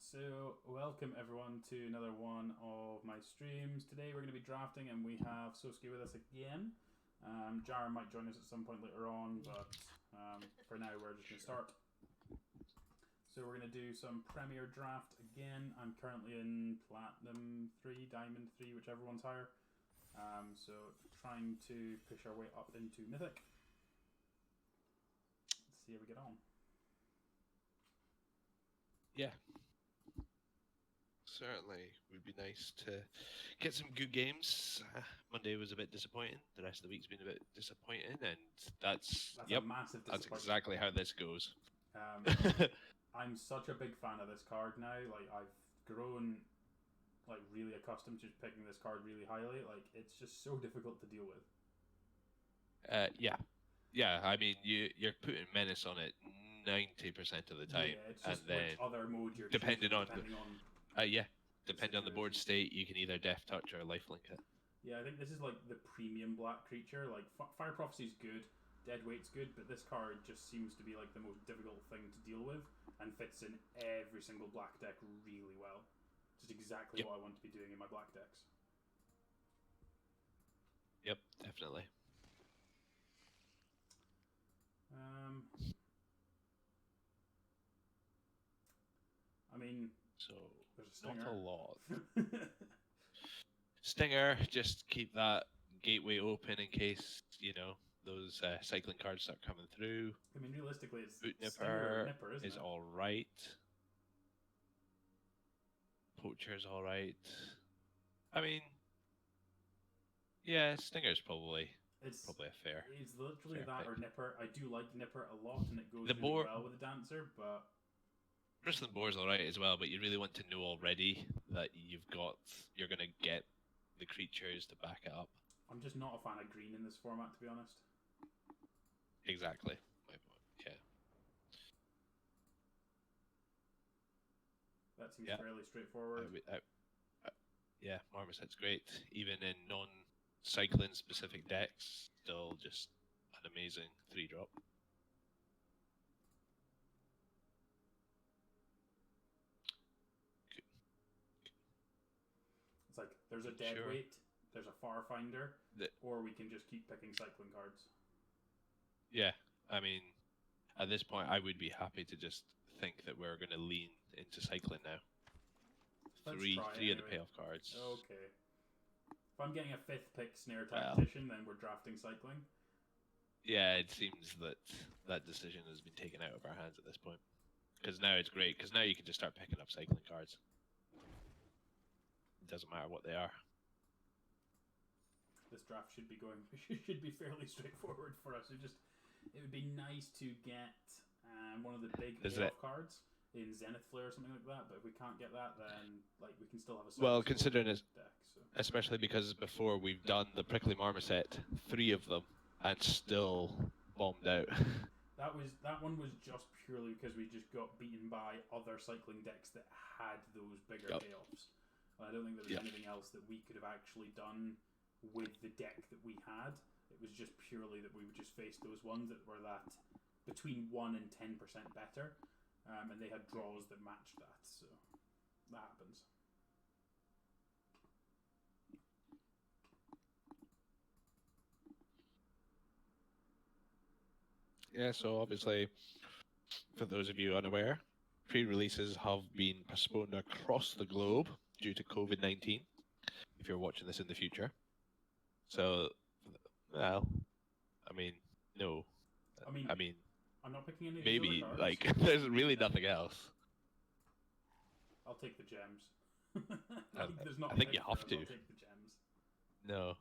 So, welcome everyone to another one of my streams. Today we're going to be drafting and we have Tsoski with us again. Jara might join us at some point later on, but for now we're just going to start. So we're going to do some Premier Draft again. I'm currently in Platinum 3, Diamond 3, whichever one's higher. So trying to push our way up into Mythic. Let's see how we get on. Yeah. Certainly would be nice to get some good games. Monday was a bit disappointing. The rest of the week's been a bit disappointing, and that's a massive disappointment. That's exactly how this goes. I'm such a big fan of this card now. Like, I've grown like really accustomed to picking this card really highly. Like, it's just so difficult to deal with. Yeah. I mean, you're putting menace on it 90% of the time, yeah, it's just and then which other mode you're depending choosing, on depending on the board situation. state, you can either Death Touch or Lifelink it. Yeah, I think this is like the premium black creature. Like, Fire Prophecy's good, Deadweight's good, but this card just seems to be like the most difficult thing to deal with and fits in every single black deck really well. Just exactly what I want to be doing in my black decks. Yep, definitely. I mean, so there's a stinger. Not a lot. Stinger, just keep that gateway open in case, those cycling cards start coming through. I mean, realistically, it's Boot Stinger or Nipper, isn't it? all right. Poacher's all right. I mean, yeah, Stinger's probably a fair. It's literally fair that pick. Or Nipper. I do like Nipper a lot, and it goes really well with the Dancer, but Bristling Boar's all right as well, but you really want to know already that you're going to get the creatures to back it up. I'm just not a fan of green in this format, to be honest. Exactly. My point. Yeah. That seems fairly straightforward. Yeah, Marmoset's great. Even in non-cycling specific decks, still just an amazing 3-drop. It's like, there's a Deadweight, there's a Farfinder, or we can just keep picking cycling cards. Yeah, I mean, at this point, I would be happy to just think that we're going to lean into cycling now. Three of the payoff cards. Okay. If I'm getting a 5th pick Snare Tactician, then we're drafting cycling. Yeah, it seems that decision has been taken out of our hands at this point. Because now it's great, because now you can just start picking up cycling cards. It doesn't matter what they are. This draft should be fairly straightforward for us. It would be nice to get one of the big payoff cards in Zenith Flare or something like that. But if we can't get that, then we can still have a considering it, deck. So. Especially because before we've done the Prickly Marmoset, 3 of them, and still bombed out. That one was just purely because we just got beaten by other cycling decks that had those bigger payoffs. I don't think there was anything else that we could have actually done with the deck that we had. It was just purely that we would just face those ones that were that between 1 and 10% better, and they had draws that matched that. So that happens. Yeah, so obviously, for those of you unaware, pre-releases have been postponed across the globe due to COVID-19, if you're watching this in the future. So, well, I mean, no. I mean, I'm not picking any of maybe, these other cards. there's really nothing else. I'll take the gems. I think you have to. I'll take the gems. No.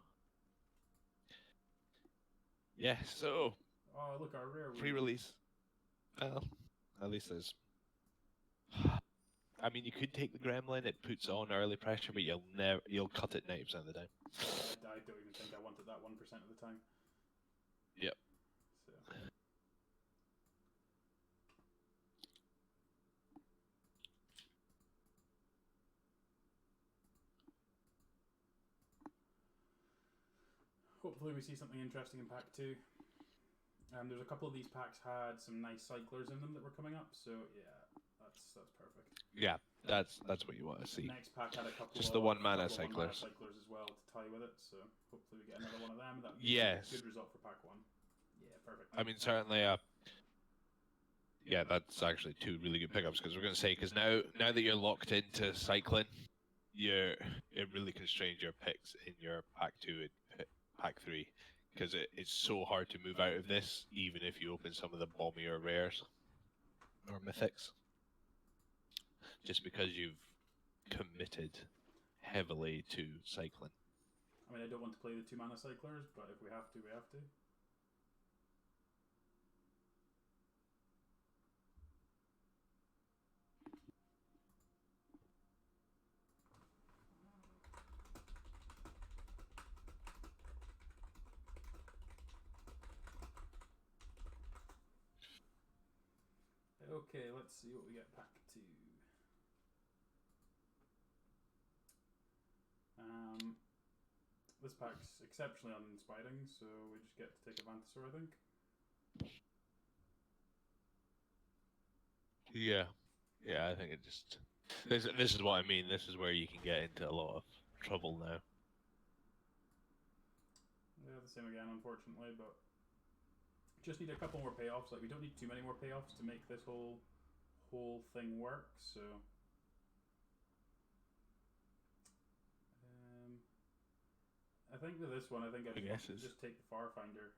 Yeah, so... Oh, look, our rare pre-release. Well, at least there's... I mean, you could take the Gremlin. It puts on early pressure, but you'll cut it 90% of the time. I don't even think I wanted that 1% of the time. Yep. So. Hopefully we see something interesting in pack 2. There's a couple of these packs had some nice cyclers in them that were coming up, so yeah, that's perfect. Yeah, That's what you want to see. Next pack had a couple Just of the one mana couple of one-mana cyclers. cyclers as well to tie with it, so hopefully we get another one of them. That would be Yes. a good result for pack 1. Yeah, perfect. I mean, certainly, yeah, that's actually 2 really good pickups, because we're going to say, because now that you're locked into cycling, it really constrains your picks in your pack 2 and pack 3, because it's so hard to move out of this, even if you open some of the bombier rares or mythics, just because you've committed heavily to cycling. I mean, I don't want to play the 2 mana cyclers, but if we have to, we have to. Okay, let's see what we get pack 2. This pack's exceptionally uninspiring, so we just get to take a Mantisaur, I think. Yeah, I think it just this is what I mean. This is where you can get into a lot of trouble now. Yeah, the same again, unfortunately, but just need a couple more payoffs. Like, we don't need too many more payoffs to make this whole thing work, so I think with this one, I think I just take the Farfinder.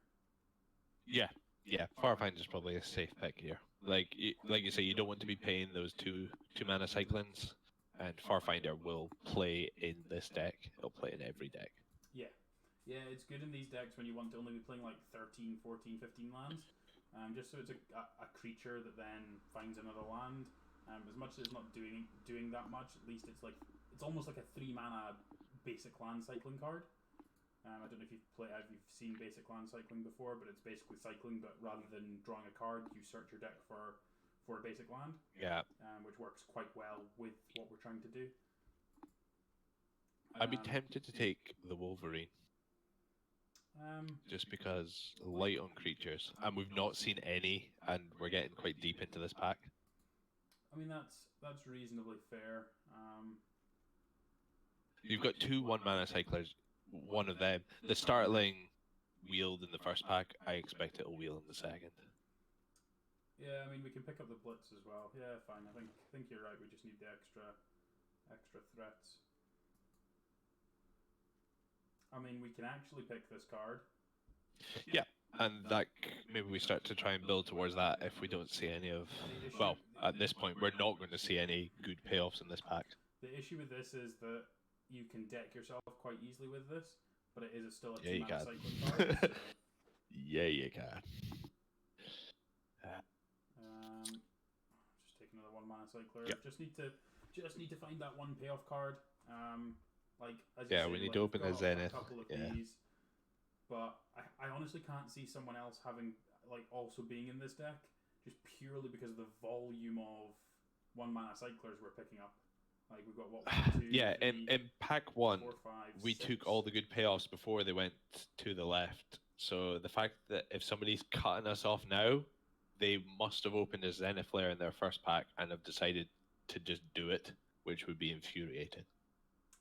Yeah, Farfinder's probably a safe pick here. Like you say, you don't want to be paying those two mana cyclings, and Farfinder will play in this deck. It'll play in every deck. Yeah, it's good in these decks when you want to only be playing like 13, 14, 15 lands. Just so it's a creature that then finds another land. As much as it's not doing that much, at least it's almost like a 3 mana basic land cycling card. I don't know if you've seen basic land cycling before, but it's basically cycling, but rather than drawing a card, you search your deck for a basic land. Yeah. Which works quite well with what we're trying to do. I'd be tempted to take the Wolverine. Just because light on creatures, and we've not seen any, and we're getting quite deep into this pack. I mean, that's reasonably fair. You've got 2 1-mana cyclers. One of them, the Startling, wheeled in the first pack. I expect it'll wheel in the second. Yeah, I mean, we can pick up the Blitz as well. Yeah, fine. I think you're right. We just need the extra threats. I mean, we can actually pick this card. Yeah, and that maybe we start to try and build towards that if we don't see any of... Well, at this point, we're not going to see any good payoffs in this pack. The issue with this is that you can deck yourself quite easily with this, but it is still a 2 you mana can. cycling card. So... Yeah, you can. Just take another 1 mana cycler. Yep. Just need to find that one payoff card. We need to open a Zenith. A couple of these, but I honestly can't see someone else having also being in this deck, just purely because of the volume of 1 mana cyclers we're picking up. Like, we've got 1, 2, yeah, 3, in pack 1, 4, 5, we 6. took all the good payoffs before they went to the left. So the fact that if somebody's cutting us off now, they must have opened a Zenith Lair in their first pack and have decided to just do it, which would be infuriating.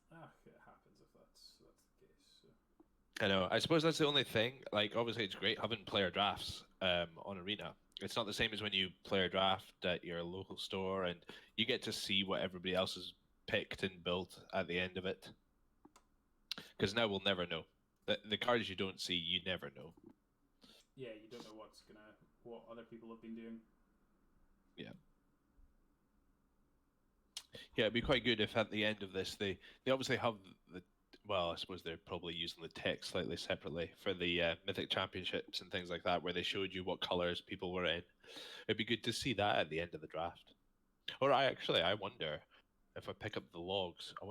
It happens if that's the case. So. I know. I suppose that's the only thing. Like, obviously, it's great having player drafts on Arena. It's not the same as when you player draft at your local store and you get to see what everybody else has picked and built at the end of it. Because now we'll never know. The cards you don't see, you never know. Yeah, you don't know what other people have been doing. Yeah. Yeah, it'd be quite good if at the end of this they obviously have the... Well, I suppose they're probably using the text slightly separately for the Mythic Championships and things like that, where they showed you what colours people were in. It'd be good to see that at the end of the draft. Or I wonder if I pick up the logs. I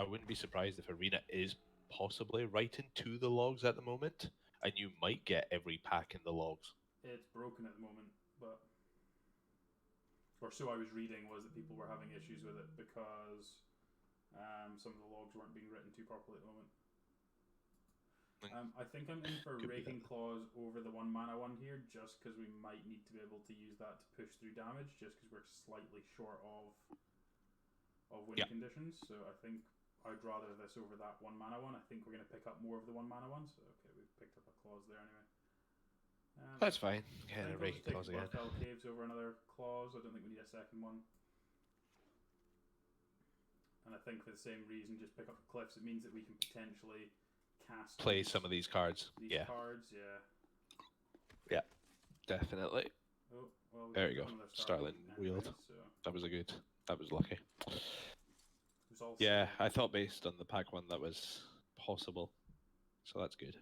wouldn't be surprised if Arena is possibly writing to the logs at the moment, and you might get every pack in the logs. It's broken at the moment, but... Or so I was reading, was that people were having issues with it because... some of the logs weren't being written to properly at the moment. I think I'm in for Raking Claws over the 1 mana one here, just because we might need to be able to use that to push through damage, just because we're slightly short of of win conditions. So I think I'd rather this over that 1 mana one. I think we're going to pick up more of the 1 mana ones. So, okay, we've picked up a clause there anyway. That's fine. I Yeah, think I'll break just take clause again. Bloodfell Caves over another clause. I don't think we need a second one. And I think for the same reason, just pick up the cliffs. It means that we can potentially play some of these cards. These yeah. cards, yeah. Yeah, definitely. Oh, well, there we go. Starling wheeled. anyway, so. That was a good. That was lucky. Was yeah, I thought based on the pack one that was possible, so that's good.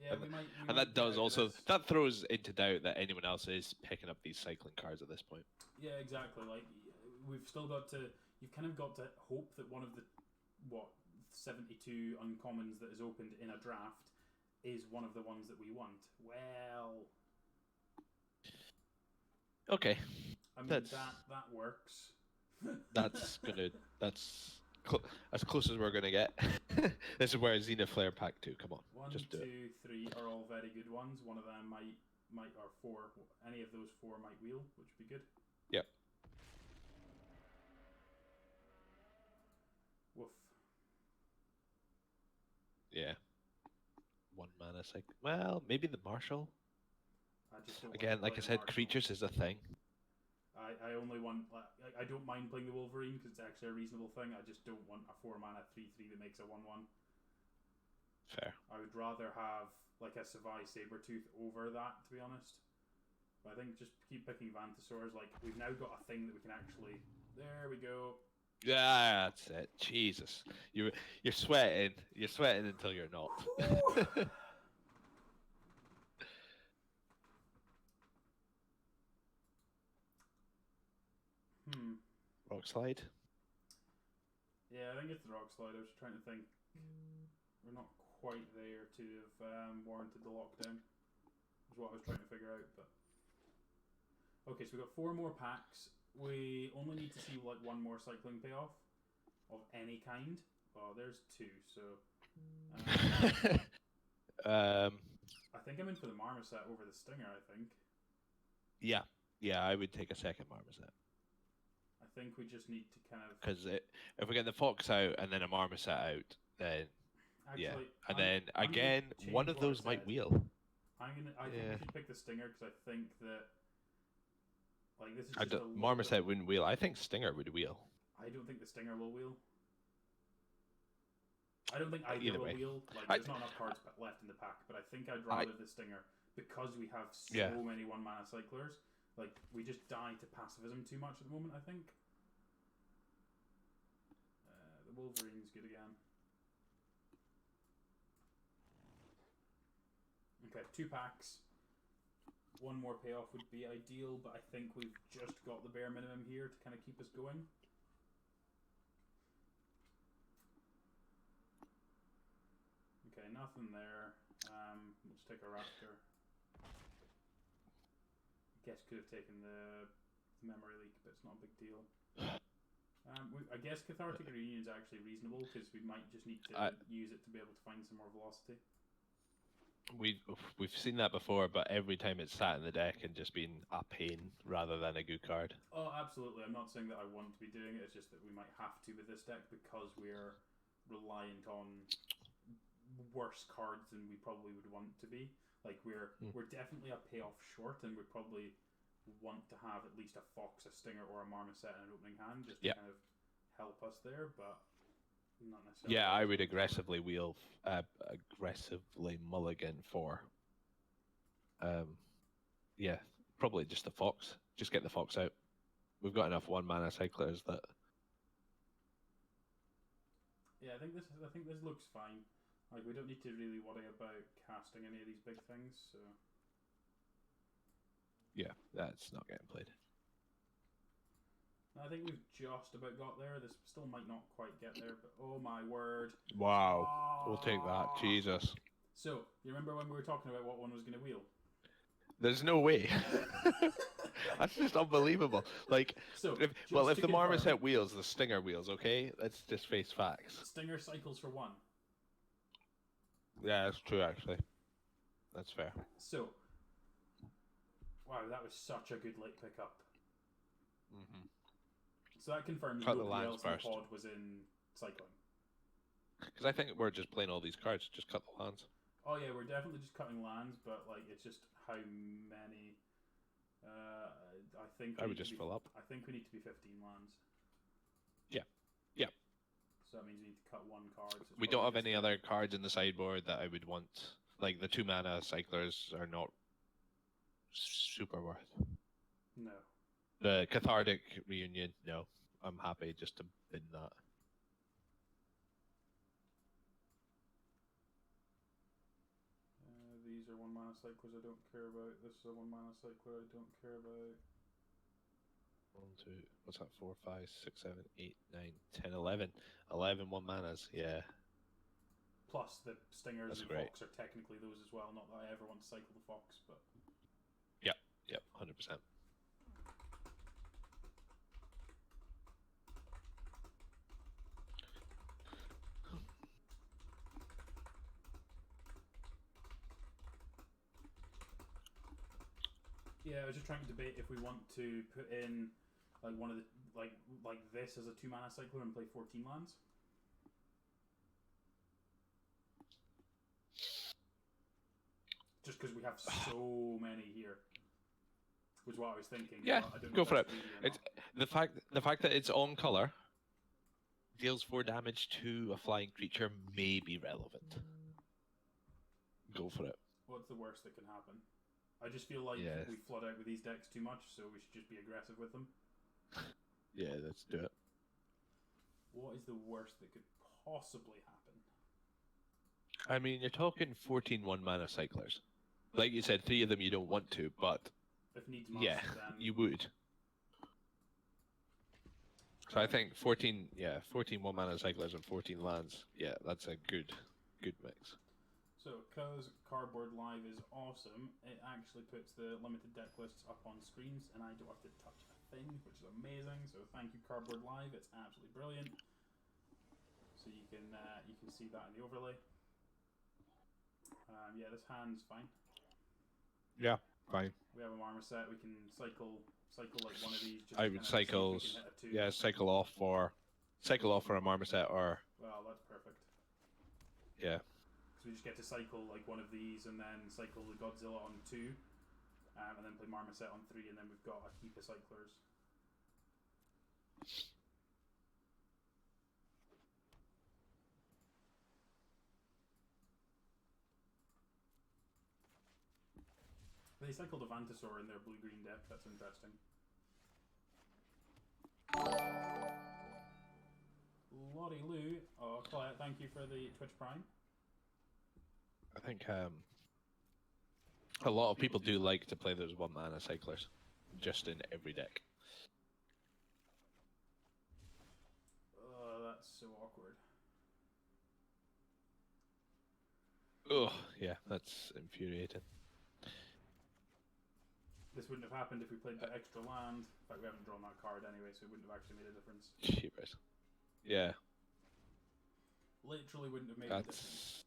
Yeah, and, we might and that does also that throws into doubt that anyone else is picking up these cycling cards at this point. Yeah, exactly. Like we've still got to. You've kind of got to hope that one of the 72 uncommons that is opened in a draft is one of the ones that we want. Well, okay. I mean that works. That's as close as we're gonna get. This is where Xenoflare Pack 2. Come on, 1, just 2, 3 are all very good ones. One of them might or 4. Any of those 4 might wheel, which would be good. Yep. Woof. Yeah. 1 mana cycle. Well, maybe the Marshal. I just don't Again, like I said, Marshal. creatures is a thing. I only want. I don't mind playing the Wolverine because it's actually a reasonable thing. I just don't want a 4 mana 3/3 that makes a 1/1. Fair. I would rather have like a Savai Sabertooth over that, to be honest. But I think just keep picking Vantasaurs. Like we've now got a thing that we can actually. There we go. Yeah, that's it. Jesus, you're sweating. You're sweating until you're not. Rock slide. Yeah, I think it's the rock slide. I was trying to think. We're not quite there to have warranted the lockdown. Is what I was trying to figure out. But okay, so we've got 4 more packs. We only need to see like 1 more cycling payoff of any kind. Oh, there's 2. So I think I'm in for the Marmoset over the Stinger. I think. Yeah, I would take a second Marmoset. I think we just need to kind of because if we get the Fox out and then a Marmoset out, then actually, and then again one of those might wheel. I think we should pick the Stinger because I think that like this is just Marmoset wouldn't wheel. I think Stinger would wheel. I don't think the Stinger will wheel. I don't think either will wheel. Like there's not enough cards left in the pack, but I think I'd rather the Stinger because we have so many 1 mana cyclers. Like we just die to pacifism too much at the moment. I think. The Wolverine's good again. Okay, 2 packs. 1 more payoff would be ideal, but I think we've just got the bare minimum here to kind of keep us going. Okay, nothing there. Let's take a Raptor. Guess could have taken the memory leak, but it's not a big deal. I guess Cathartic Reunion is actually reasonable because we might just need to use it to be able to find some more velocity. We've seen that before, but every time it's sat in the deck and just been a pain rather than a good card. Oh, absolutely. I'm not saying that I want to be doing it. It's just that we might have to with this deck because we're reliant on worse cards than we probably would want to be. Like we're definitely a payoff short, and we probably want to have at least a Fox, a Stinger, or a Marmoset in an opening hand just to kind of help us there, but not necessarily. Yeah, I would aggressively mulligan for. Probably just the Fox. Just get the Fox out. We've got enough 1 mana cyclers that. Yeah, I think this looks fine. Like we don't need to really worry about casting any of these big things. So. Yeah, that's not getting played. I think we've just about got there. This still might not quite get there, but oh my word. Wow. We'll take that. Jesus. So, you remember when we were talking about what one was going to wheel? There's no way. That's just unbelievable. Like, if the Marmoset wheels, the Stinger wheels, okay? Let's just face facts. Stinger cycles for 1. Yeah, that's true, actually. That's fair. So, wow, that was such a good late pickup. So that confirms Cut the nobody lands else in the first. pod was in cycling. Because I think we're just playing all these cards. Just cut the lands. Oh yeah, we're definitely just cutting lands, but like it's just how many. I think I would just fill up. I think we need to be 15 lands. Yeah. Yeah. So that means we need to cut one card. So We don't have any other cards in the sideboard that I would want. Like the 2-mana cyclers are not super worth. No. The Cathartic Reunion, no. I'm happy just to bin that. These are 1-mana cyclers I don't care about. This is a 1-mana cycler I don't care about. 1, 2, what's that? 4, 5, 6, 7, 8, 9, 10, 11. 11 1-manas, yeah. Plus the Stingers That's and great. Fox are technically those as well. Not that I ever want to cycle the Fox, but. Yep, 100%. Yeah, I was just trying to debate if we want to put in like one of the like this as a 2-mana cycler and play 14 lands. Just because we have so many here, was what I was thinking. Yeah, I don't know go if for it. that's greedy or It's not. the fact that it's on color deals 4 damage to a flying creature may be relevant. Go for it. What's the worst that can happen? I just feel like Yeah. we flood out with these decks too much, so we should just be aggressive with them. Yeah, let's do it. What is the worst that could possibly happen? I mean, you're talking 14 1-mana cyclers. Like you said, 3 of them you don't want to, but If needs must, yeah, then you would. So I think 14 1-mana cyclers and 14 lands. Yeah, that's a good mix. So, because Cardboard Live is awesome, it actually puts the limited deck lists up on screens, and I don't have to touch a thing, which is amazing. So, thank you, Cardboard Live. It's absolutely brilliant. So you can see that in the overlay. Yeah, this hand's fine. Yeah, fine. We have a marmoset. We can cycle like one of these. Just I to would kind of see if cycle, we can hit a 2. yeah, cycle off for a marmoset or Well, that's perfect. yeah. So we just get to cycle like one of these, and then cycle the Godzilla on 2, and then play Marmoset on 3, and then we've got a heap of cyclers. They cycled a Vantasaur in their blue-green deck. That's interesting. Lottie Lou. Oh, Colette, thank you for the Twitch Prime. I think a lot of people do like to play those 1-mana cyclers, just in every deck. That's so awkward. Oh, yeah, that's infuriating. This wouldn't have happened if we played the extra land. In fact, we haven't drawn that card anyway, so it wouldn't have actually made a difference. Cheapers. Yeah. Literally wouldn't have made a difference.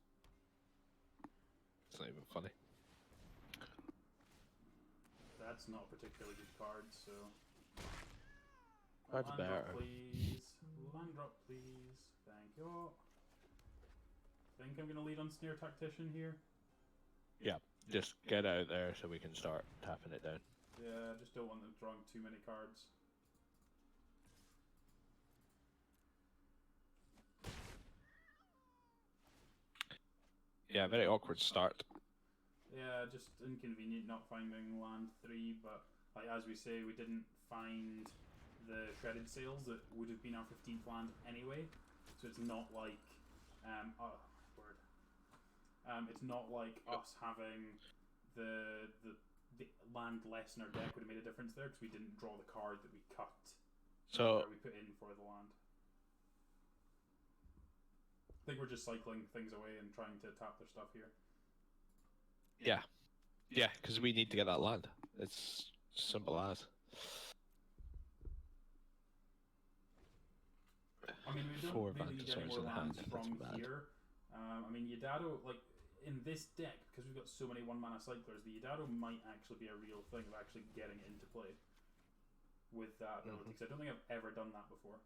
It's not even funny. That's not a particularly good card, so... That's Land better. drop, please. Land drop, please. Thank you. Think I'm going to lead on Snare Tactician here? Yeah, just get out there so we can start tapping it down. Yeah, I just don't want them drawing too many cards. Yeah, very awkward start. Yeah, just inconvenient not finding land 3, but like as we say, we didn't find the shredded sails that would have been our 15th land anyway. So it's not like it's not like us having the land less in our deck would have made a difference there because we didn't draw the card that we cut. So we put in for the land. I think we're just cycling things away and trying to tap their stuff here. yeah, because we need to get that land. It's simple as. I mean, we don't 4 really need any Vantasaurs more in hand, lands that's from bad. here. I mean, Yadado, like, in this deck, because we've got so many 1-mana cyclers, the Yadado might actually be a real thing of actually getting it into play. with that ability, because I don't think I've ever done that before.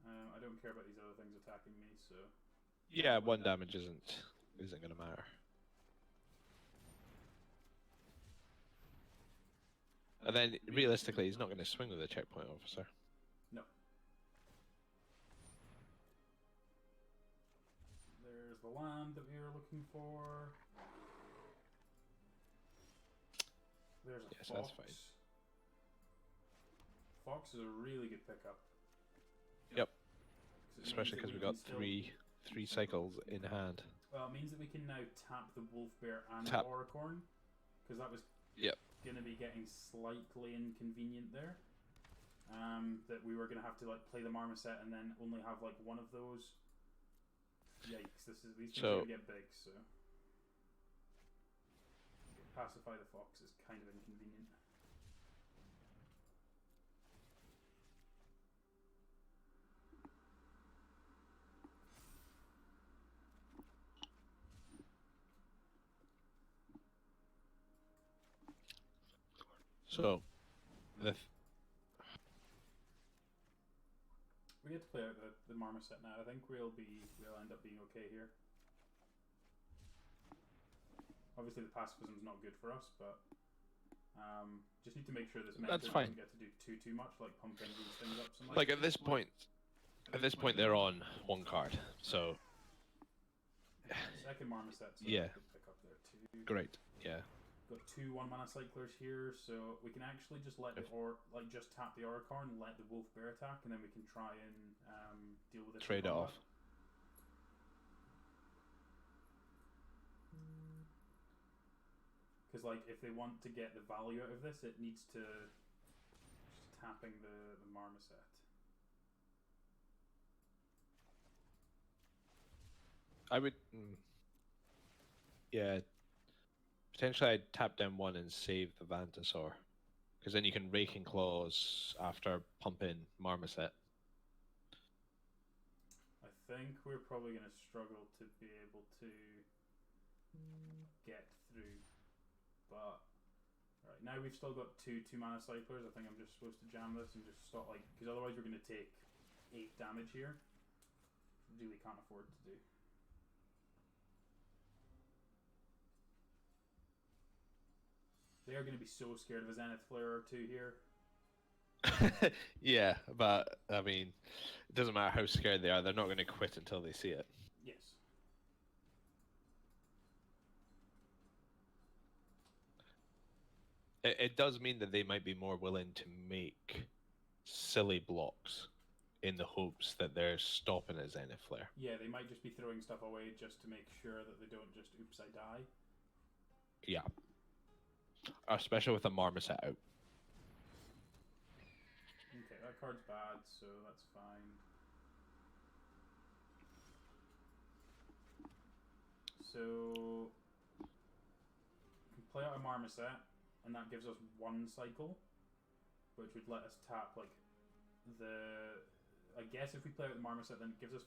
I don't care about these other things attacking me, so... Yeah, 1 damage isn't going to matter. And then, realistically, he's not going to swing with a checkpoint officer. No. There's the land that we were looking for. There's a fox. That's fine. Fox is a really good pickup. Yep. Especially because we got three cycles in hand. Well, it means that we can now tap the wolf bear and Tap. the Auricorn, because that was going to be getting slightly inconvenient there. That we were going to have to like play the Marmoset and then only have like one of those. Yikes! These things are going to get big. So pacify the fox is kind of inconvenient. So, we get to play out the Marmoset now. I think we'll end up being okay here. Obviously, the pacifism's not good for us, but just need to make sure this mentor doesn't get to do too much, like pumping these things up so much. Like at this point, they're on 1 card, so. Second Marmoset, so yeah. Pick up there too. Great. Yeah. Got 2 1-mana cyclers here, so we can actually just just tap the Auricorn, let the wolf bear attack, and then we can try and deal with it. Trade it off. Because like if they want to get the value out of this, it needs to just tapping the Marmoset. I would. Yeah. Potentially, I'd tap down 1 and save the Vantasaur, because then you can Raking Claws after pumping Marmoset. I think we're probably going to struggle to be able to get through, but right now we've still got 2 2-mana cyclers. I think I'm just supposed to jam this and just stop, like, because otherwise we're going to take 8 damage here. Really can't afford to do. They are going to be so scared of a Zenith Flare or 2 here. Yeah, but I mean, it doesn't matter how scared they are, they're not going to quit until they see it. Yes. It does mean that they might be more willing to make silly blocks in the hopes that they're stopping a Zenith Flare. Yeah, they might just be throwing stuff away just to make sure that they don't just oops, I die. Yeah. Especially with a Marmoset out. Okay, that card's bad, so that's fine. So, we can play out a Marmoset, and that gives us 1 cycle, which would let us tap, like, I guess if we play out the Marmoset, then it gives us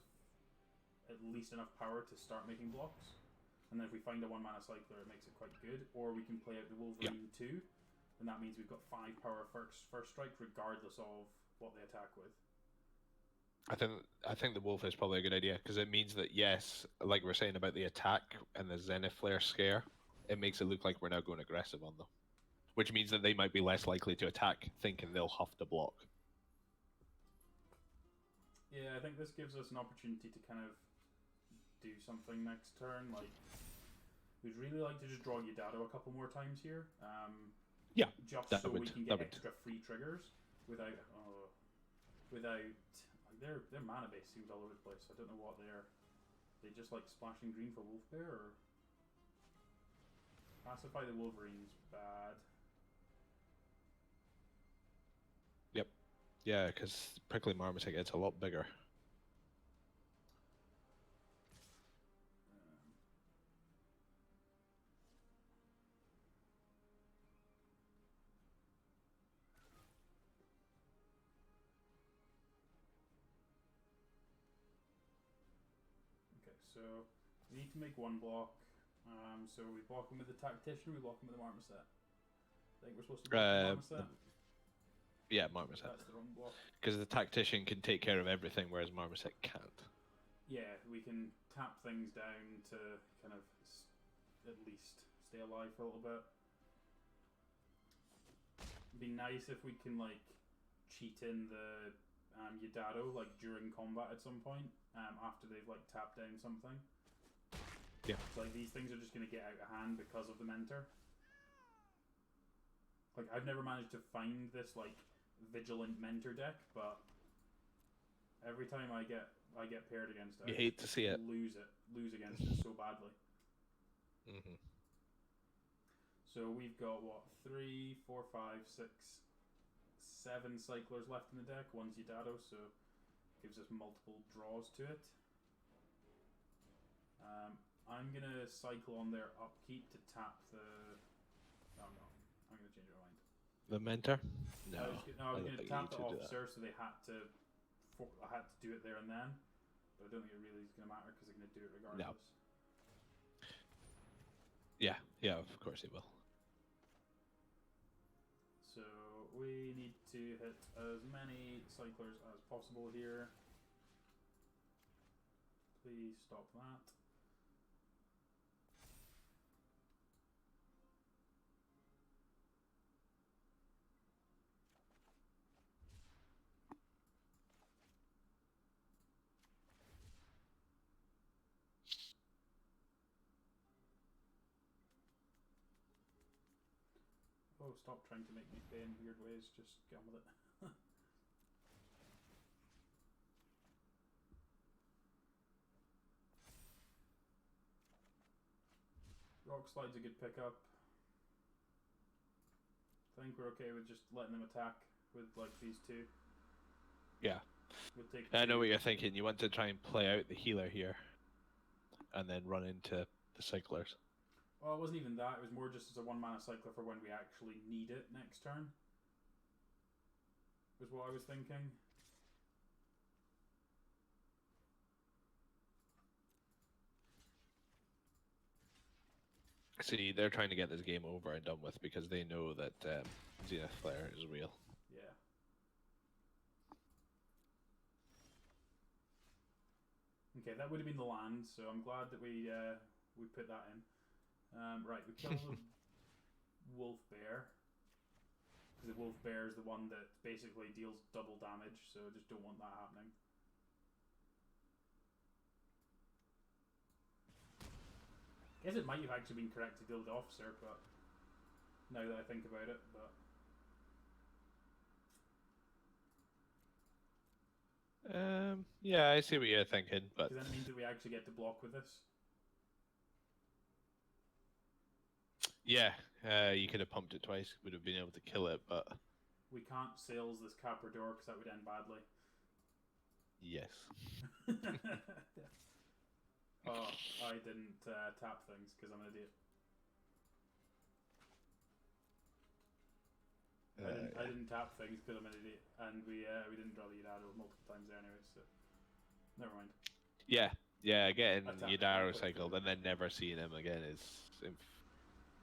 at least enough power to start making blocks. And then if we find a 1-mana cycler, it makes it quite good. Or we can play out the Wolverine 2, and that means we've got 5 power first strike, regardless of what they attack with. I think the Wolf is probably a good idea, because it means that, yes, like we're saying about the attack and the Zenith Flare scare, it makes it look like we're now going aggressive on them. Which means that they might be less likely to attack, thinking they'll have to block. Yeah, I think this gives us an opportunity to kind of do something next turn. Like, we'd really like to just draw Yadato a couple more times here. Yeah, just so we can get extra free triggers without like their mana base seems all over the place. I don't know what they just like splashing green for Wolf Bear, or pacify the Wolverine's bad. Yep. Yeah, because Prickly Marmoset gets a lot bigger. So we need to make 1 block. So we block him with the Tactician, we block him with the Marmoset. I think we're supposed to block the Marmoset. Yeah, Marmoset. That's the wrong block. Because the Tactician can take care of everything, whereas Marmoset can't. Yeah, we can tap things down to kind of at least stay alive for a little bit. It'd be nice if we can like cheat in the Yadado like during combat at some point after they've like tapped down something. Yeah. So, like these things are just going to get out of hand because of the Mentor. Like I've never managed to find this like vigilant Mentor deck, but every time I get paired against it, You hate to see it. lose against it so badly. Mm-hmm. So we've got what 3, 4, 5, 6, 7 cyclers left in the deck. One's Yadado, so gives us multiple draws to it. I'm gonna cycle on their upkeep to tap the. Oh no, I'm gonna change my mind. The Mentor? No, I was gonna tap the officer, so they had to. I had to do it there and then, but I don't think it really is gonna matter because they're gonna do it regardless. No. Yeah, of course it will. So we need to hit as many cyclers as possible here. Please stop that. Oh, stop trying to make me play in weird ways, just get on with it. Rock Slide's a good pickup. I think we're okay with just letting them attack with like these two. Yeah. We'll take I know what you're thinking. You want to try and play out the healer here, and then run into the cyclers. Well, it wasn't even that. It was more just as a 1-mana cycler for when we actually need it next turn. Was what I was thinking. See, they're trying to get this game over and done with because they know that Zenith Flare is real. Yeah. Okay, that would have been the land, so I'm glad that we put that in. Right, we kill the wolf bear. Because the wolf bear is the one that basically deals double damage, so I just don't want that happening. I guess it might have actually been correct to deal with the officer, but now that I think about it, but yeah, I see what you're thinking, but because then it means that we actually get to block with this. yeah, you could have pumped it twice. Would have been able to kill it, but We can't sales this Caprador because that would end badly. yes. Oh, I didn't tap things because I'm an idiot. I didn't tap things because I'm an idiot, and we didn't draw the Yadado multiple times there anyway, so never mind. Yeah, getting Attack, Yadaro attack, cycled and then never seeing him again is,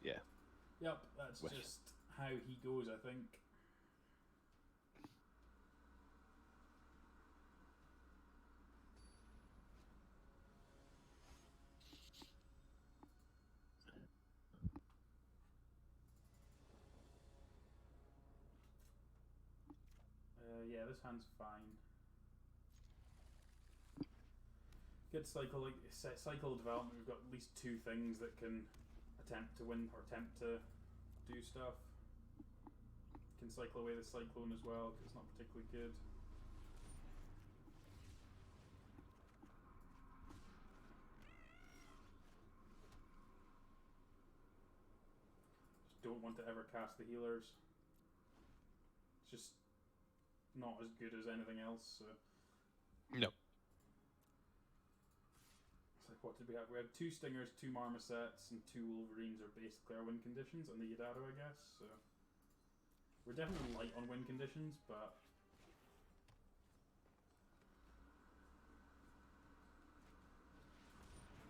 yeah. Yep, that's Wish. just how he goes, I think. Yeah, this hand's fine. Good cycle, like cycle development. We've got at least 2 things that can attempt to win or attempt to do stuff. Can cycle away the cyclone as well because it's not particularly good. Just don't want to ever cast the healers. It's just not as good as anything else. So. No. It's like, what did we have? We had 2 Stingers, 2 Marmosets, and 2 Wolverines are basically our win conditions, and the Yadado, I guess. So we're definitely light on win conditions, but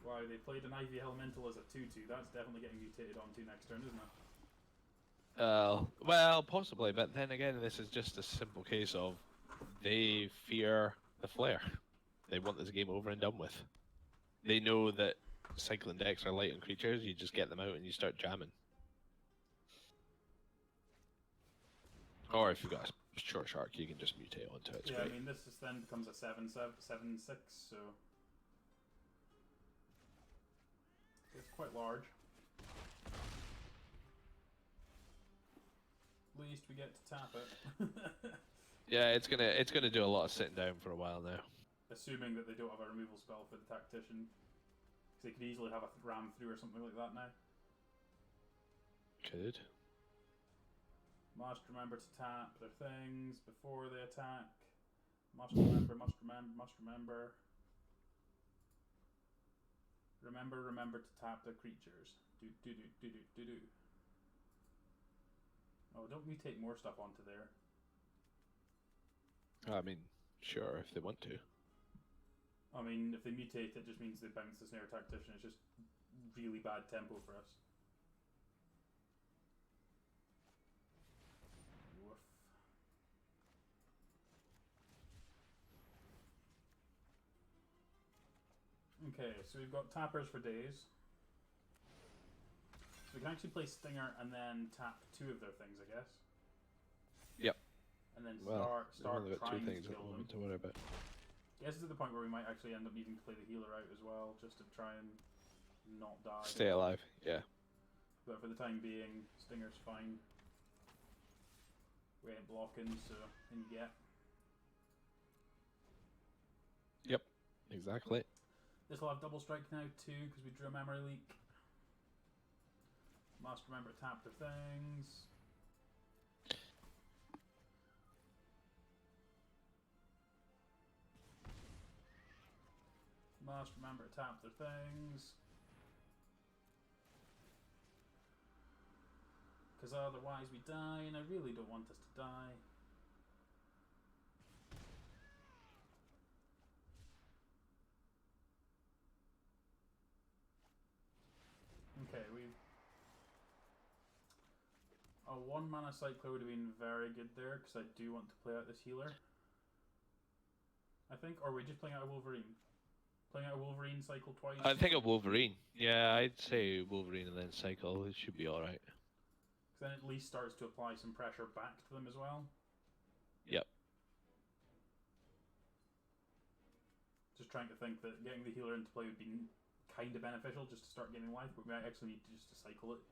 Wow, they played an Ivy Elemental as a 2/2. That's definitely getting mutated onto next turn, isn't it? Well, possibly, but then again, this is just a simple case of they fear the flare. They want this game over and done with. They know that cycling decks are light on creatures, you just get them out and you start jamming. Or if you've got a short shark, you can just mutate onto it. It's Yeah, great. I mean, this just then becomes a 7/6, so it's quite large. At least we get to tap it. Yeah, it's gonna do a lot of sitting down for a while now. Assuming that they don't have a removal spell for the Tactician. Because they could easily have a ram through or something like that now. Could. Must remember to tap their things before they attack. Must remember, must remember, must remember. Remember to tap their creatures. Do. Oh, don't mutate more stuff onto there. I mean, sure, if they want to. I mean, if they mutate, it just means they bounce the Snare Tactician. It's just really bad tempo for us. Woof. Okay, so we've got tappers for days. So we can actually play Stinger and then tap 2 of their things, I guess. Yep. And then Well, start we've only got 2 trying to things at the kill them. moment to worry about. Guess it's at the point where we might actually end up needing to play the healer out as well, just to try and not die. Stay alive, yeah. But for the time being, Stinger's fine. We ain't blocking, so in you get. Yep, exactly. This will have double strike now too, because we drew a memory leak. Must remember to tap their things. Must remember to tap their things. Because otherwise we die, and I really don't want us to die. Okay, we've... A 1 mana cycler would have been very good there, because I do want to play out this healer. I think, or are we just playing out a Wolverine? Playing out a Wolverine cycle twice? I think a Wolverine. Yeah, I'd say Wolverine and then cycle. It should be alright. Because then at least starts to apply some pressure back to them as well. Yep. Just trying to think that getting the healer into play would be kind of beneficial just to start getting life, but we might actually need to just to cycle it.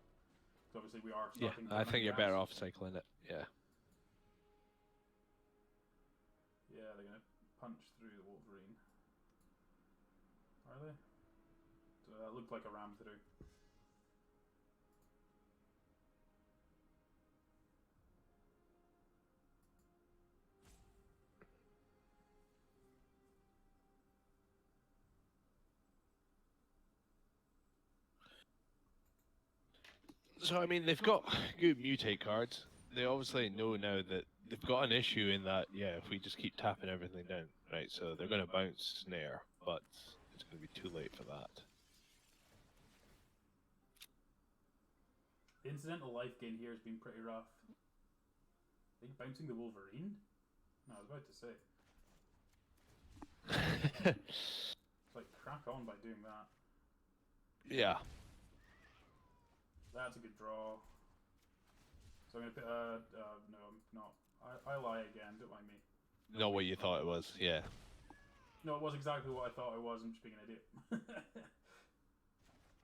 Because obviously we are Yeah, starting I to think you're grass. better off cycling it. Yeah. Yeah, they're going to punch through the Wolverine. Are they? So that looked like a ram through. So, I mean, they've got good mutate cards. They obviously know now that they've got an issue in that, yeah, if we just keep tapping everything down, right, so they're going to bounce Snare, but it's going to be too late for that. The incidental life gain here has been pretty rough. I think bouncing the Wolverine? No, I was about to say. It's like, crack on by doing that. Yeah. That's a good draw. So I'm going to put, no, I'm not. I lie again, don't mind me. Not what you thought it was, yeah. No, it was exactly what I thought it was, I'm just being an idiot.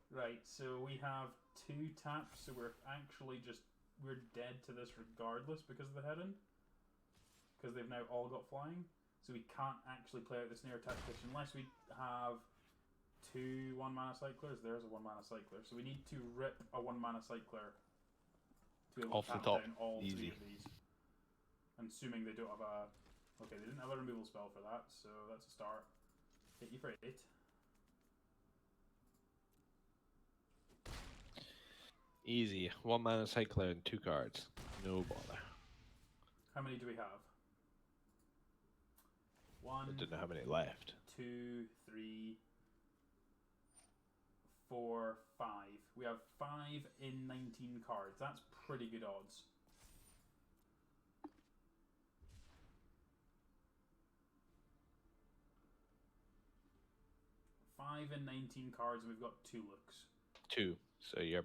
Right, so we have 2 taps, so we're actually just, we're dead to this regardless because of the head end. Because they've now all got flying. So we can't actually play out the Snare Tactician unless we have 2 1-mana cyclers. There's a 1-mana cycler. So we need to rip a 1-mana cycler to be able Off to the tap top. down all 3 Easy. of these. I'm assuming they don't have a... Okay, they didn't have a removal spell for that, so that's a start. Hit you for 8. Easy. 1-mana cycler and 2 cards. No bother. How many do we have? 1, I don't know how many left. 2, 3, 4, 5. We have 5 in 19 cards. That's pretty good odds. Five in 19 cards, and we've got 2 looks. 2. So you're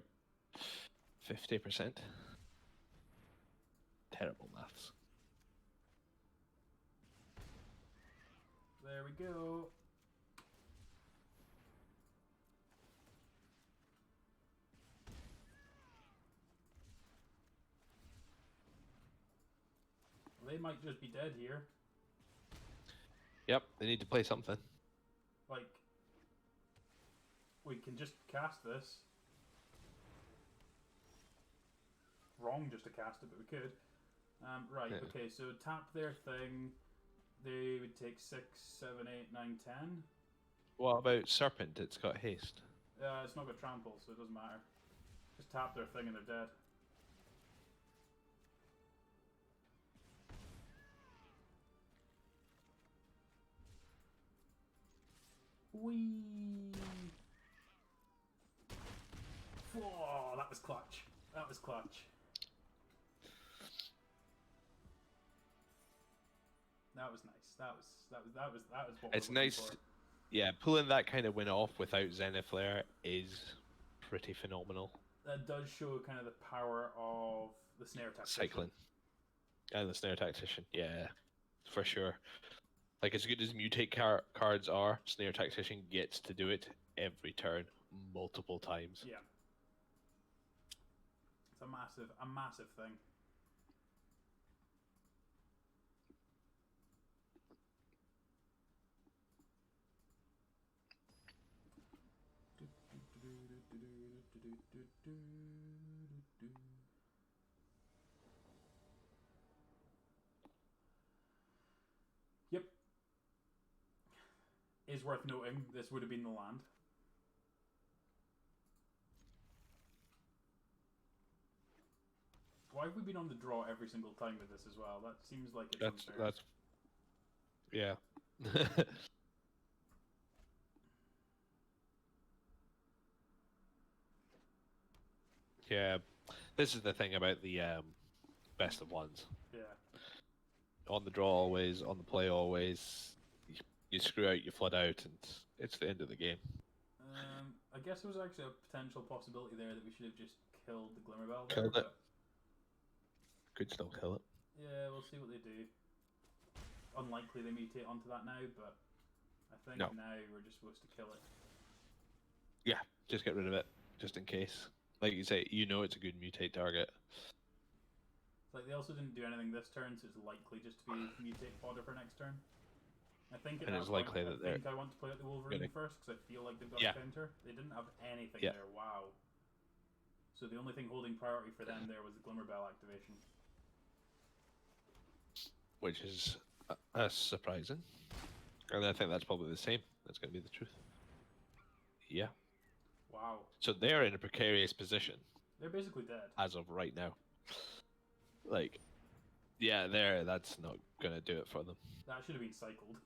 50%. Terrible maths. There we go. They might just be dead here. Yep, they need to play something. Like, we can just cast this. Wrong just to cast it, but we could. Right, Yeah. okay, so tap their thing. They would take 6, 7, 8, 9, 10. What about Serpent? It's got haste. It's not got trample, so it doesn't matter. Just tap their thing and they're dead. Whee! Oh, that was clutch. That was clutch. That was nice. That was what It's we're looking nice. for. Yeah, pulling that kind of win off without Zenith Lair is pretty phenomenal. That does show kind of the power of the snare tactician. Cycling. And the Snare Tactician, yeah, for sure. Like, as good as Mutate cards are, Snare Tactician gets to do it every turn, multiple times. Yeah. It's a massive thing. Yep. Is worth noting, this would have been the land. Why have we been on the draw every single time with this as well? That seems like it's unfair. Yeah. Yeah, this is the thing about the best of ones. Yeah. On the draw always, on the play always. You screw out, you flood out, and it's the end of the game. I guess there was actually a potential possibility there that we should have just killed the Glimmerbell. Killed it. Could still kill it. Yeah, we'll see what they do. Unlikely they mutate onto that now, but I think No. now we're just supposed to kill it. Yeah, just get rid of it, just in case. Like you say, you know it's a good mutate target. It's like they also didn't do anything this turn, so it's likely just to be mutate fodder for next turn. I think at And that it's point, likely that I think I want to play out the Wolverine first because I feel like they've got a counter. They didn't have anything there. Wow. So the only thing holding priority for them there was the Glimmerbell activation. Which is surprising. And I think that's probably the same. That's going to be the truth. Yeah. Wow. So they're in a precarious position. They're basically dead. As of right now. Like, yeah, that's not going to do it for them. That should have been cycled.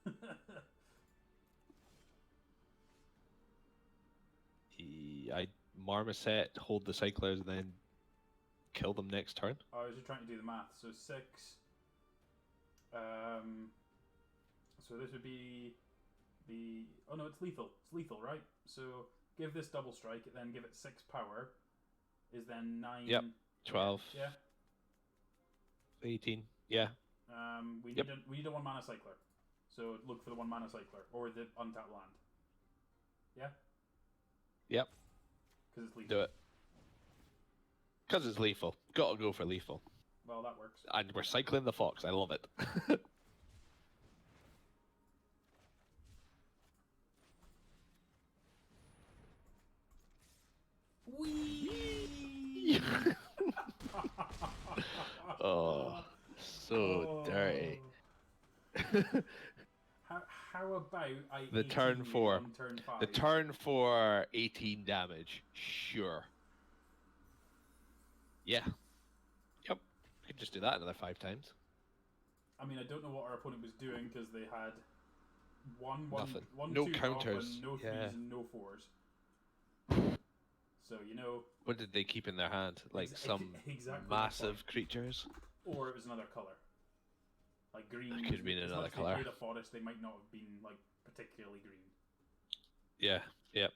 Marmoset, hold the cyclers, and then kill them next turn. I was just trying to do the math. So 6. So this would be the... Oh no, it's lethal. It's lethal, right? So give this double strike, then give it 6 power. Is then 9... Yep, 12. Yeah. 18, yeah. We need a 1 mana cycler. So look for the 1 mana cycler. Or the untapped land. Yeah? Yep. Because it's lethal. Do it. Because it's lethal. Gotta go for lethal. Well, that works. And we're cycling the fox. I love it. Whee! Oh, so dirty. How about I The turn 4. on turn 5? The turn 4, 18 damage. Sure. Yeah. Yep. We could just do that another 5 times. I mean, I don't know what our opponent was doing because they had one, Nothing. one, No 2 counters. drop and no 3s Yeah. and no 4s. So you know, What did they keep in their hand? Like some exactly my massive point. creatures? Or it was another color. Like green. It could have been as another much as they colour. played a forest, they might not have been like particularly green. Yeah, yep.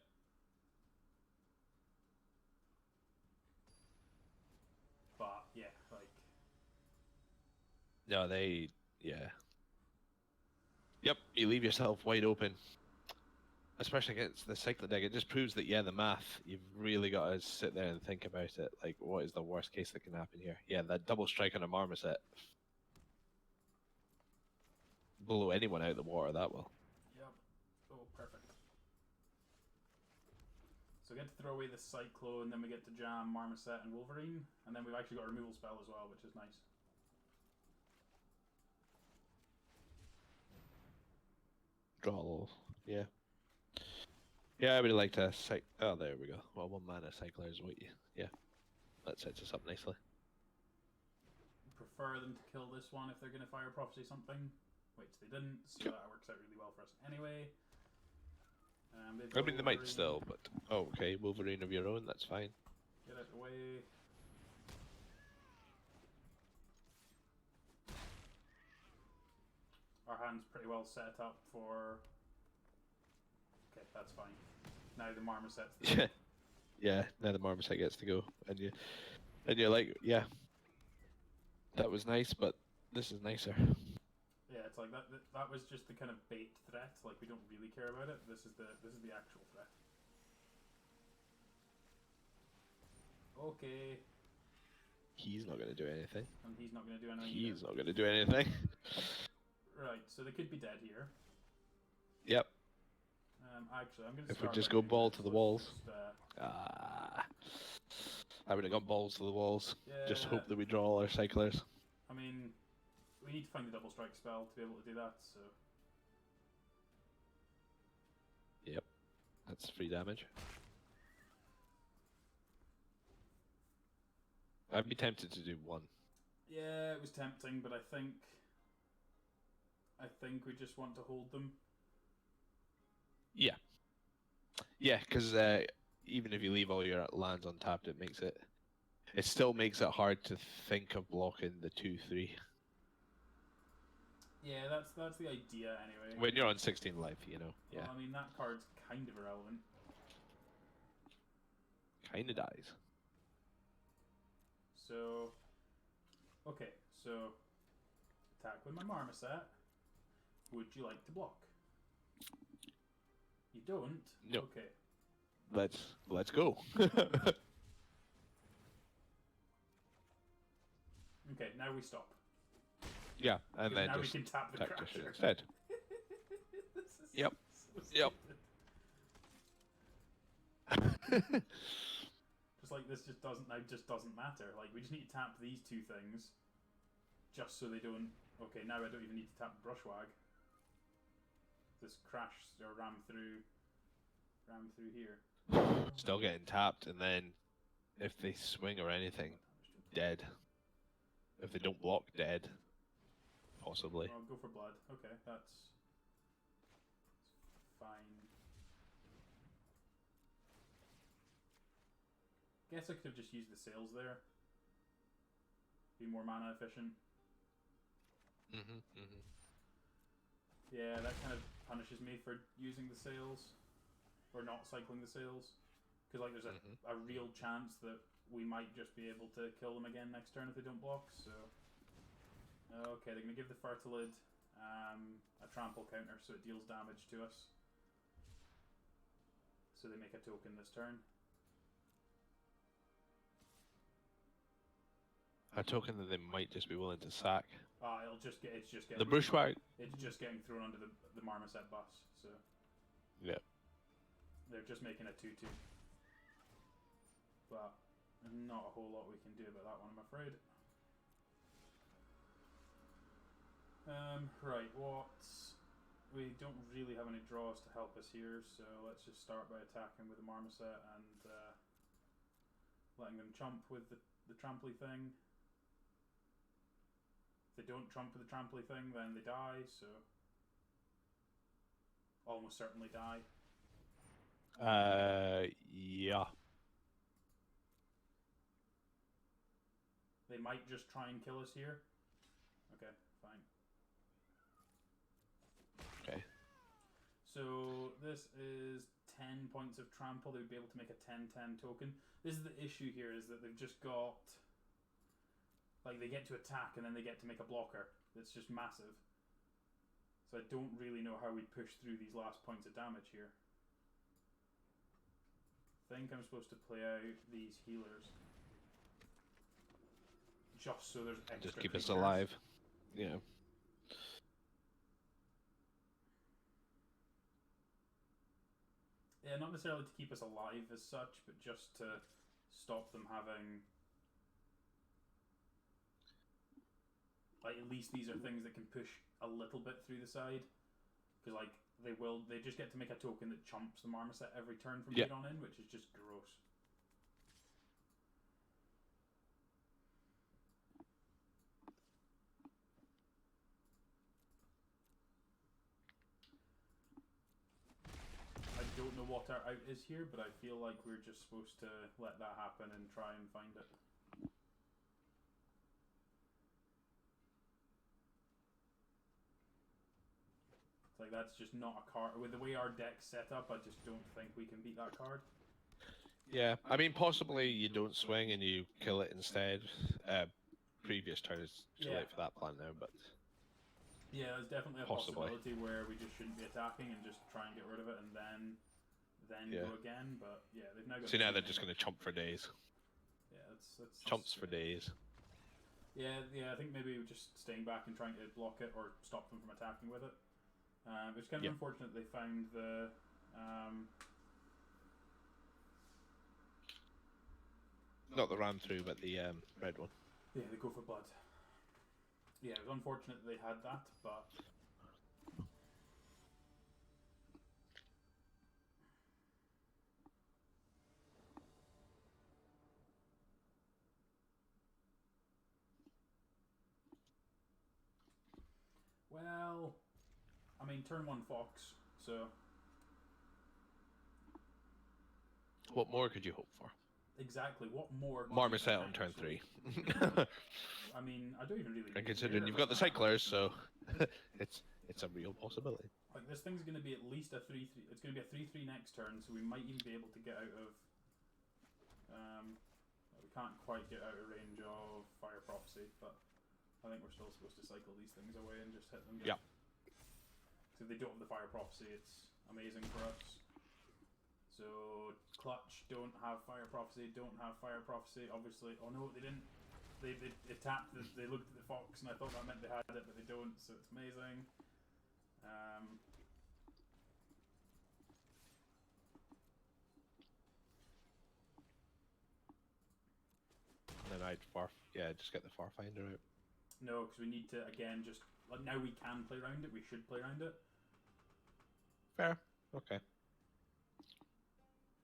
But yeah, like No, yeah. Yep, you leave yourself wide open. Especially against the cycling deck, it just proves that, yeah, the math, you've really got to sit there and think about it. Like, what is the worst case that can happen here? Yeah, that double strike on a Marmoset. Blow anyone out of the water, that will. yep. Oh, perfect. So we get to throw away the Cyclone, then we get to jam Marmoset and Wolverine, and then we've actually got a removal spell as well, which is nice. Draw, yeah. Yeah, I would like to oh, there we go. Well, 1 mana cycler is what you... Yeah, that sets us up nicely. Prefer them to kill this one if they're going to Fire Prophecy something, which they didn't, so Yep. that works out really well for us anyway. I mean, they might still, but... Oh, okay, Wolverine of your own, that's fine. Get it away. Our hand's pretty well set up for... Okay, that's fine. Now the Marmoset's the... Yeah, now the Marmoset gets to go, and you're like, yeah, that was nice, but this is nicer. Yeah, it's like that was just the kind of bait threat. Like we don't really care about it. This is the actual threat. Okay. He's not going to do anything. And he's not going to do anything. He's not going to do anything. Right, so they could be dead here. Yep. Actually, I'm going to. If we just go ball to the walls. I would have gone balls to the walls. Yeah. Just hope that we draw all our cyclers. I mean, we need to find the double strike spell to be able to do that. So. Yep. That's 3 damage. I'd be tempted to do 1. Yeah, it was tempting, but I think we just want to hold them. Yeah. Yeah, because even if you leave all your lands untapped, it still makes it hard to think of blocking the 2/3. Yeah, that's the idea anyway. When you're on 16 life, you know. Yeah. Well, I mean that card's kind of irrelevant. Kinda dies. So, okay, so attack with my Marmoset. Would you like to block? You don't? No. Okay. Let's go. Okay, now we stop. Yeah, and then now just we can tap the Crasher Crasher. instead. This is Yep. so Yep. stupid. Just like this just doesn't matter. Like we just need to tap these 2 things, just so they don't. Okay, now I don't even need to tap Brushwag. This crash or ram through here. Still getting tapped, and then if they swing or anything, dead. If they don't block, dead. Possibly. I'll go for blood. Okay, that's fine. Guess I could have just used the sails there. Be more mana efficient. Yeah, that kind of punishes me for using the sails. Or not cycling the sails. Because like there's a real chance that we might just be able to kill them again next turn if they don't block, so... Okay, they're going to give the Fertilid a trample counter so it deals damage to us. So they make a token this turn. A token that they might just be willing to sack. It's just getting... The Brushwag? It's just getting thrown under the Marmoset bus, so... Yeah. They're just making a 2/2. But not a whole lot we can do about that one, I'm afraid. Right, we don't really have any draws to help us here, so let's just start by attacking with the Marmoset and letting them chump with the tramply thing. If they don't trump with the tramply thing, then they die, so... Almost certainly die. Yeah. They might just try and kill us here. Okay, fine. Okay. So this is 10 points of trample. They would be able to make a 10/10 token. This is the issue here, is that they've just got... Like, they get to attack and then they get to make a blocker. That's just massive. So I don't really know how we'd push through these last points of damage here. I think I'm supposed to play out these healers. Just so there's extra Just keep us creatures. alive. Yeah. Yeah, not necessarily to keep us alive as such, but just to stop them having... Like, at least these are things that can push a little bit through the side. Because, like, they just get to make a token that chumps the marmoset every turn from here on in, which is just gross. I don't know what our out is here, but I feel like we're just supposed to let that happen and try and find it. It's like, that's just not a card. With the way our deck's set up, I just don't think we can beat that card. Yeah, I mean, possibly you don't swing and you kill it instead. Previous turn is too late for that plan now, but... Yeah, there's definitely a possibility where we just shouldn't be attacking and just try and get rid of it and then go again, but yeah, they've now got... See, now they're just going to chump for days. Yeah, that's Chumps for days. Yeah, I think maybe just staying back and trying to block it or stop them from attacking with it. It's kind of unfortunate they found the... Not the ram through, but the red one. Yeah, they go for blood. Yeah, it was unfortunate that they had that, but... Well... I mean, turn 1 Fox, so... What more could you hope for? Exactly, what more... Marmoset on turn 3. I mean, I don't even really... And considering you've got the cyclers, so it's a real possibility. Like, this thing's going to be at least a 3/3. It's going to be a 3/3 next turn, so we might even be able to get out of... we can't quite get out of range of Fire Prophecy, but I think we're still supposed to cycle these things away and just hit them. Yeah. So if they don't have the Fire Prophecy, it's amazing for us. So, Clutch don't have Fire Prophecy, don't have Fire Prophecy, obviously. Oh no, they didn't. They tapped, they looked at the Fox, and I thought that meant they had it, but they don't, so it's amazing. And then just get the Farfinder out. No, because we need to, again, just... Like, now we can play around it, we should play around it. Fair. Okay.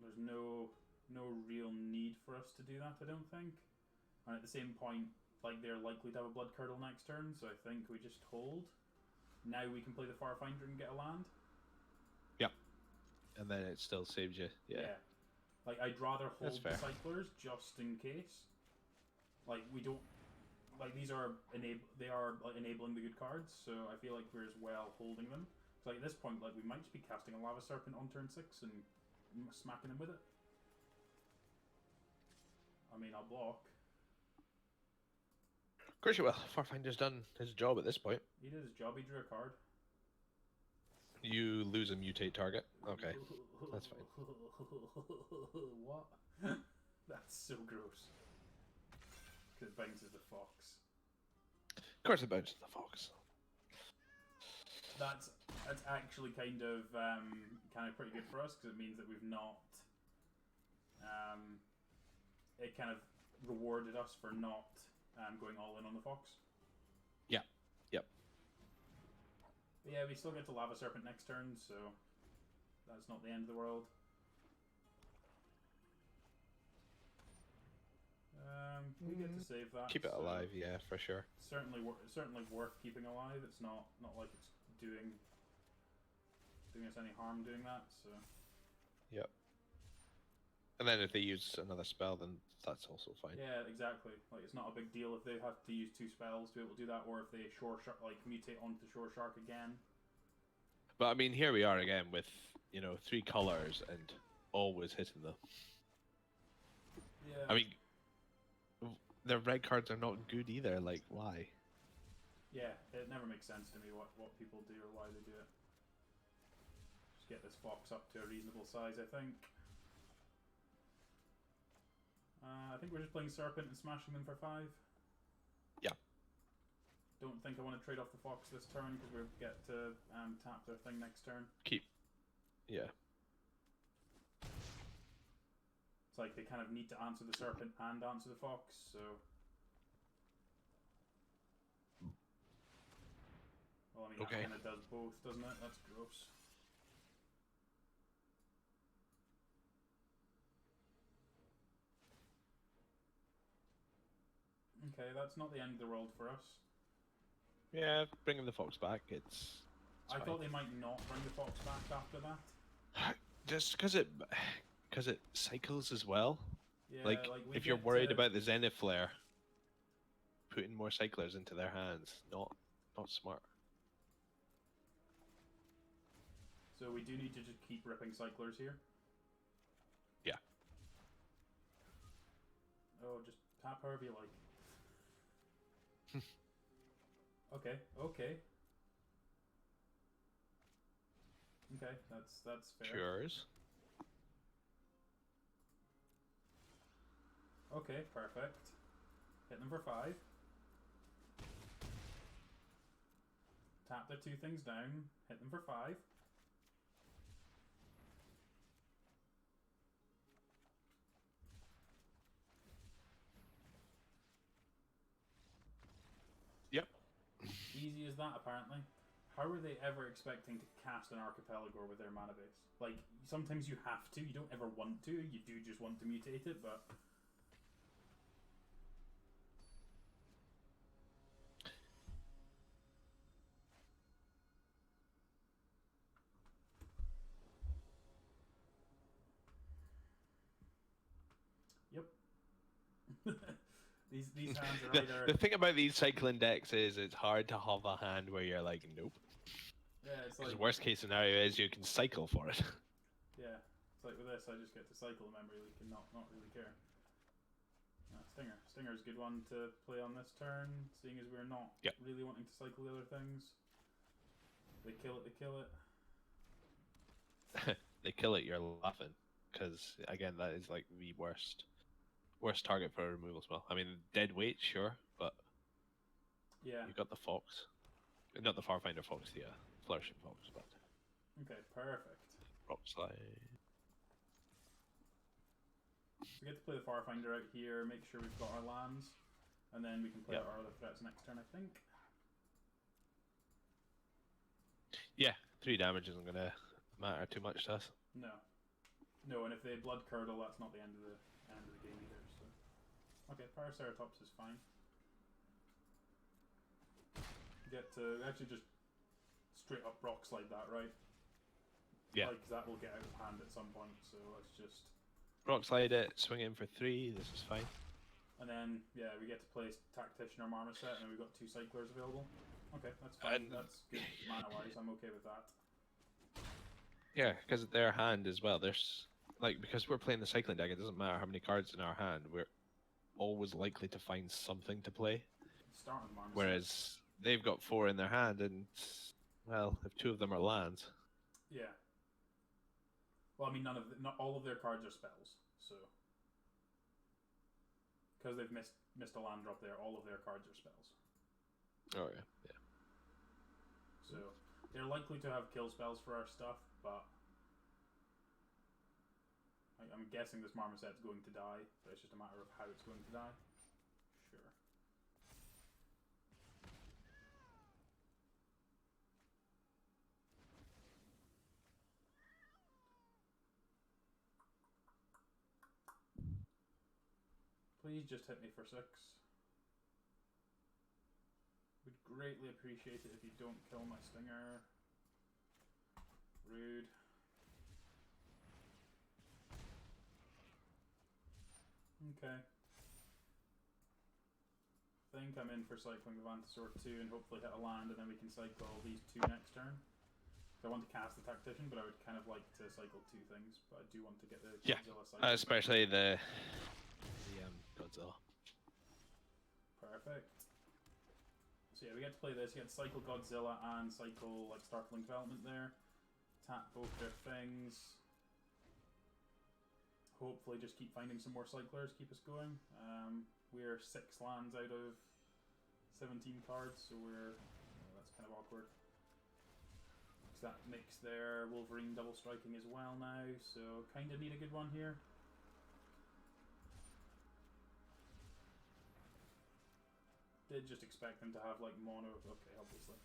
There's no real need for us to do that, I don't think. And at the same point, like, they're likely to have a Blood Curdle next turn, so I think we just hold. Now we can play the Farfinder and get a land. Yep. And then it still saves you. Yeah. Like, I'd rather hold That's the fair. Cyclers just in case. Like, we don't... Like, these are they are like, enabling the good cards, so I feel like we're as well holding them. So like, at this point, like, we might just be casting a Lava Serpent on turn 6 and smacking them with it. I mean, I'll block. Of course you will. Farfinder's done his job at this point. He did his job, he drew a card. You lose a mutate target. Okay. That's fine. What? That's so gross. Because it bounces the Fox. Of course it bounces the Fox. That's actually kind of pretty good for us, because it means that we've not... it kind of rewarded us for not going all in on the Fox. Yeah. Yep. But yeah, we still get to Lava Serpent next turn, so that's not the end of the world. We get to save that. Keep it alive, yeah, for sure. Certainly worth keeping alive. It's not like it's doing us any harm doing that. So. Yep. And then if they use another spell, then that's also fine. Yeah, exactly. Like, it's not a big deal if they have to use 2 spells to be able to do that, or if they shore shark, like mutate onto shore shark again. But I mean, here we are again with 3 colors and always hitting them. Yeah. I mean, their red cards are not good either. Like, why? Yeah, it never makes sense to me what people do or why they do it. Just get this fox up to a reasonable size, I think. I think we're just playing Serpent and smashing them for 5. Yeah. Don't think I want to trade off the fox this turn because we get to tap their thing next turn. Yeah. It's like they kind of need to answer the Serpent and answer the fox, so... Well, I mean, Okay. that kind of does both, doesn't it? That's gross. Okay, that's not the end of the world for us. Yeah, bringing the fox back, it's I fine. thought they might not bring the fox back after that. Just because it cycles as well. Yeah, Like, we if you're get worried to- about the Zenith Flare, putting more cyclers into their hands, not smart. So we do need to just keep ripping cyclers here. Yeah. Oh, just tap however you like. Okay. Okay, that's fair. Cures. Okay, perfect. Hit them for 5. Tap the 2 things down. Hit them for 5. Yep. Easy as that, apparently. How are they ever expecting to cast an Archipelago with their mana base? Like, sometimes you have to. You don't ever want to. You do just want to mutate it, but... Yep. These hands are either... The thing about these cycling decks is it's hard to have a hand where you're like, nope. Yeah, it's Because like... worst case scenario is you can cycle for it. Yeah. It's like with this, I just get to cycle the Memory Leak and not really care. Stinger. Stinger's a good one to play on this turn, seeing as we're not really wanting to cycle the other things. They kill it, they kill it. They kill it, you're laughing. Because, again, that is like the worst target for a removal spell. I mean, dead weight, sure, but yeah, you got the fox. Not the Farfinder fox, the flourishing fox, but... Okay, perfect. Rock slide. We get to play the Farfinder out here, make sure we've got our lands, and then we can play out our other threats next turn, I think. Yeah, 3 damage isn't going to matter too much to us. No. No, and if they blood curdle, that's not the end of the game either, so... Okay, Paraceratops is fine. Get to actually just straight up rock slide that, right? Yeah. Like, that will get out of hand at some point, so let's just... Rock slide it, swing it in for 3, this is fine. And then, yeah, we get to play Tactician or Marmoset, and then we've got 2 cyclers available. Okay, that's fine. That's good mana-wise, I'm okay with that. Yeah, because their hand as well, there's... Like, because we're playing the cycling deck, it doesn't matter how many cards in our hand, we're always likely to find something to play. Start with Marmoset. Whereas they've got 4 in their hand, and, well, if 2 of them are lands... Yeah. Well, I mean, not all of their cards are spells, so... Because they've missed a land drop there, all of their cards are spells. Oh, yeah, yeah. So, they're likely to have kill spells for our stuff, but... I'm guessing this Marmoset's going to die, but it's just a matter of how it's going to die. Sure. Please just hit me for 6. Would greatly appreciate it if you don't kill my Stinger. Rude. Okay. I think I'm in for cycling the Vantasaur 2 and hopefully hit a land, and then we can cycle these 2 next turn. I want to cast the Tactician, but I would kind of like to cycle 2 things. But I do want to get the Godzilla cycle. Especially the Godzilla. Perfect. So yeah, we get to play this. You get to cycle Godzilla and cycle like Startling Development there. Tap both their things. Hopefully just keep finding some more cyclers, keep us going. We're 6 lands out of 17 cards, so that's kind of awkward. So that makes their Wolverine double striking as well now, so kind of need a good one here. Did just expect them to have like mono, okay, obviously.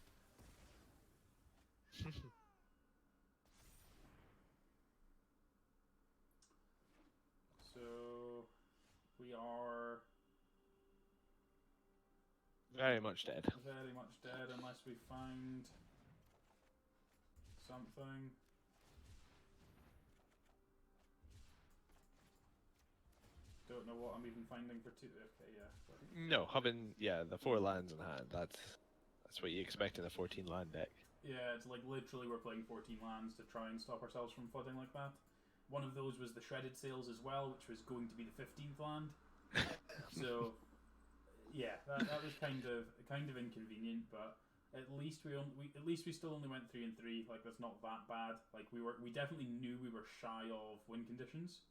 So we are very much dead. Very much dead unless we find something. Don't know what I'm even finding for 2. Okay, yeah. No, having the 4 lands in hand. That's what you expect in a 14 land deck. Yeah, it's like literally we're playing 14 lands to try and stop ourselves from flooding like that. One of those was the Shredded Sails as well, which was going to be the 15th land. So, yeah, that was kind of inconvenient, but at least we still only went 3 and 3. Like that's not that bad. Like we definitely knew we were shy of win conditions.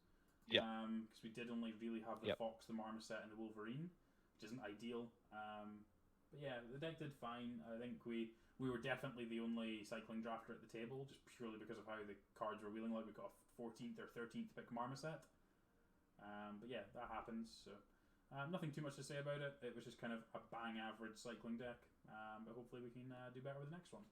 Yeah. Because we did only really have the Fox, the Marmoset, and the Wolverine, which isn't ideal. But yeah, the deck did fine. I think we were definitely the only cycling drafter at the table, just purely because of how the cards were wheeling. Like we got 14th or 13th pick Marmoset. But yeah, that happens. So nothing too much to say about it. It was just kind of a bang average cycling deck. But hopefully we can do better with the next one.